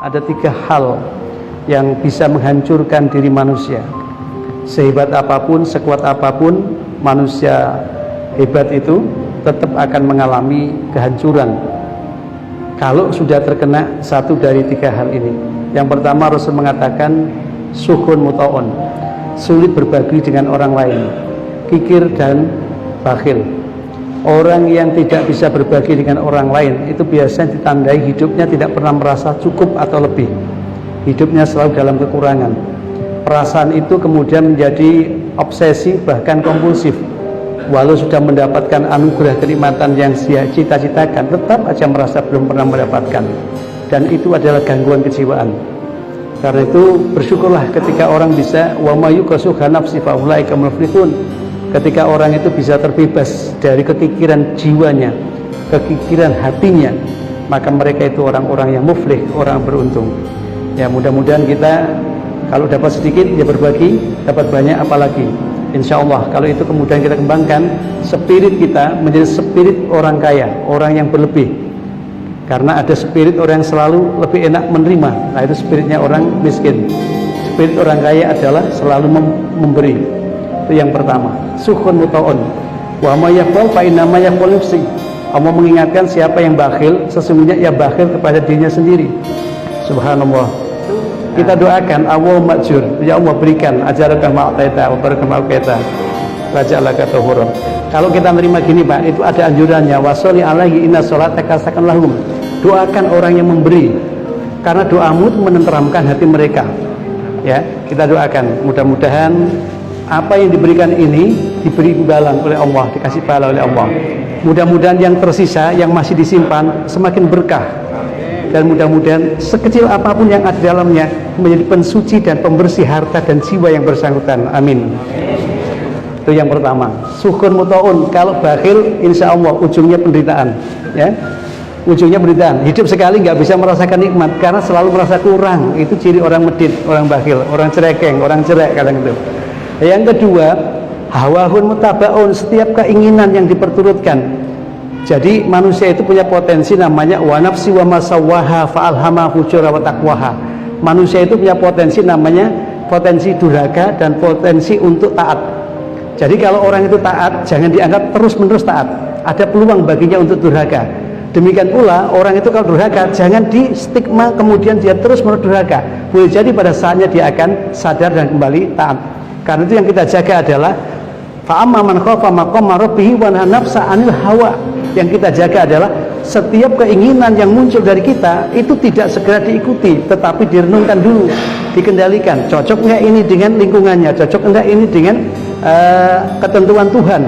ada 3 hal yang bisa menghancurkan diri manusia. Sehebat apapun, sekuat apapun manusia hebat itu tetap akan mengalami kehancuran kalau sudah terkena satu dari 3 hal ini. Yang pertama, Rasul mengatakan sukhun muta'un, sulit berbagi dengan orang lain, kikir dan bakhil. Orang yang tidak bisa berbagi dengan orang lain itu biasanya ditandai hidupnya tidak pernah merasa cukup atau lebih. Hidupnya selalu dalam kekurangan. Perasaan itu kemudian menjadi obsesi bahkan kompulsif. Walau sudah mendapatkan anugerah kenikmatan yang dia cita-citakan, tetap aja merasa belum pernah mendapatkan. Dan itu adalah gangguan kejiwaan. Karena itu bersyukurlah ketika orang bisa wa may yuqasuha nafsi fa ulaika muflihun. Ketika orang itu bisa terbebas dari kekikiran jiwanya, kekikiran hatinya, maka mereka itu orang-orang yang muflih, orang beruntung. Ya, mudah-mudahan kita kalau dapat sedikit ya berbagi, dapat banyak apalagi. Insya Allah kalau itu kemudian kita kembangkan, spirit kita menjadi spirit orang kaya, orang yang berlebih. Karena ada spirit orang yang selalu lebih enak menerima. Nah, itu spiritnya orang miskin. Spirit orang kaya adalah selalu memberi. Itu yang pertama. Sukhun muta'un wa ma yaqul fa inna ma yaqul nafsi. Allah mengingatkan siapa yang bakhil, sesungguhnya ia bakhil kepada dirinya sendiri. Subhanallah. Kita doakan Allahumma ajur, ya Allah berikan ajaraka ma'ataita wa baraka ma'ataita waja'alaka tahura. Kalau kita menerima gini Pak, itu ada anjurannya, washolli alaihi inna sholataka sakan lahum. Doakan orang yang memberi, karena doamu itu menenteramkan hati mereka. Ya, kita doakan mudah-mudahan apa yang diberikan ini diberi imbalan oleh Allah, dikasih pahala oleh Allah. Mudah-mudahan yang tersisa, yang masih disimpan semakin berkah, dan mudah-mudahan sekecil apapun yang ada dalamnya menjadi pensuci dan pembersih harta dan jiwa yang bersangkutan. Amin. Itu yang pertama. Sukhun muta'un. Kalau bakhil, insya Allah ujungnya penderitaan. Ya, ujungnya penderitaan. Hidup sekali nggak bisa merasakan nikmat karena selalu merasa kurang. Itu ciri orang medit, orang bakhil, orang cerekeng, orang cerek kadang itu. Yang kedua, hawahun mutabaun, setiap keinginan yang diperturutkan. Jadi manusia itu punya potensi namanya wa nafsi wa masawwaha fa'alhama fujura wa taqwaha. Manusia itu punya potensi namanya potensi durhaka dan potensi untuk taat. Jadi kalau orang itu taat, jangan dianggap terus-menerus taat. Ada peluang baginya untuk durhaka. Demikian pula orang itu kalau durhaka, jangan di stigma kemudian dia terus-menerus durhaka. Boleh jadi pada saatnya dia akan sadar dan kembali taat. Karena itu yang kita jaga adalah fa'amma man khafa maqama rabbih wa nahaa nafsa 'anil hawa. Yang kita jaga adalah setiap keinginan yang muncul dari kita itu tidak segera diikuti, tetapi direnungkan dulu, dikendalikan. Cocok enggak ini dengan lingkungannya? Cocok enggak ini dengan ketentuan Tuhan?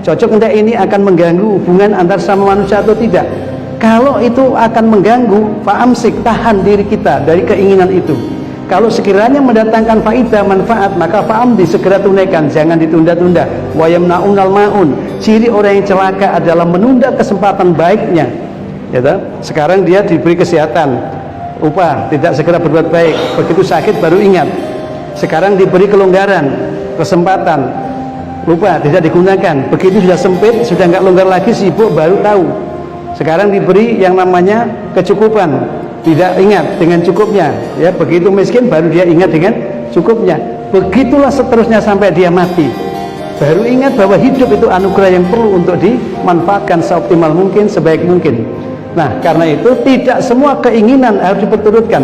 Cocok enggak ini akan mengganggu hubungan antar sama manusia atau tidak? Kalau itu akan mengganggu, fa'amsik, tahan diri kita dari keinginan itu. Kalau sekiranya mendatangkan faidah manfaat, maka fa'amdi, segera tunaikan, jangan ditunda-tunda. Wa yamna'unal ma'un. Ciri orang yang celaka adalah menunda kesempatan baiknya. Ya, sekarang dia diberi kesehatan, upah, tidak segera berbuat baik. Begitu sakit baru ingat. Sekarang diberi kelonggaran, kesempatan, lupa, tidak digunakan. Begitu sudah sempit, sudah nggak longgar lagi, sibuk, baru tahu. Sekarang diberi yang namanya kecukupan, tidak ingat dengan cukupnya. Ya, begitu miskin baru dia ingat dengan cukupnya. Begitulah seterusnya sampai dia mati. Baru ingat bahwa hidup itu anugerah yang perlu untuk dimanfaatkan seoptimal mungkin, sebaik mungkin. Nah, karena itu tidak semua keinginan harus diperturutkan.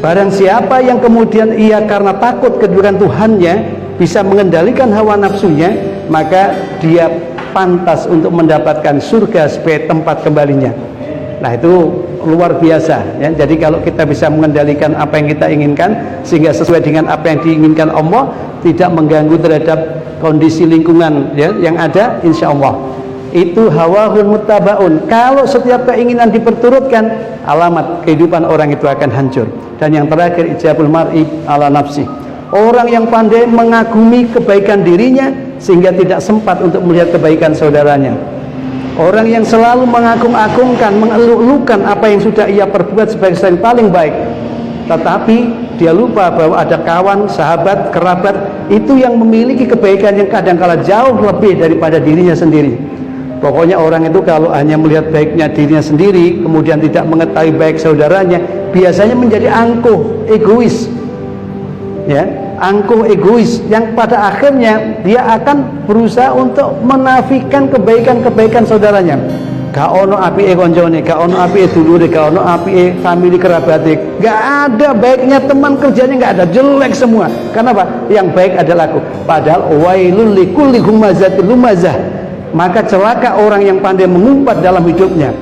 Barang siapa yang kemudian ia karena takut kedudukan Tuhannya bisa mengendalikan hawa nafsunya, maka dia pantas untuk mendapatkan surga sebagai tempat kembalinya. Nah, itu luar biasa ya. Jadi kalau kita bisa mengendalikan apa yang kita inginkan sehingga sesuai dengan apa yang diinginkan Allah, tidak mengganggu terhadap kondisi lingkungan ya, yang ada, insya Allah itu hawahun muttabaun. Kalau setiap keinginan diperturutkan, alamat kehidupan orang itu akan hancur. Dan yang terakhir, ijabul mar'i ala nafsi. Orang yang pandai mengagumi kebaikan dirinya sehingga tidak sempat untuk melihat kebaikan saudaranya. Orang yang selalu mengagung-agungkan, mengeluh-elukan apa yang sudah ia perbuat sebagai yang paling baik, tetapi dia lupa bahwa ada kawan, sahabat, kerabat itu yang memiliki kebaikan yang kadang-kala jauh lebih daripada dirinya sendiri. Pokoknya orang itu kalau hanya melihat baiknya dirinya sendiri, kemudian tidak mengetahui baik saudaranya, biasanya menjadi angkuh, egois. Ya, angkuh egois yang pada akhirnya dia akan berusaha untuk menafikan kebaikan-kebaikan saudaranya. Gak ono apike koncone, gak ono apike dulure, gak ono apike famili kerabate. Gak ada baiknya teman kerjanya, gak ada, jelek semua. Kenapa? Yang baik adalah aku. Padahal wailul likulli humazatil lumazah. Maka celaka orang yang pandai mengumpat dalam hidupnya.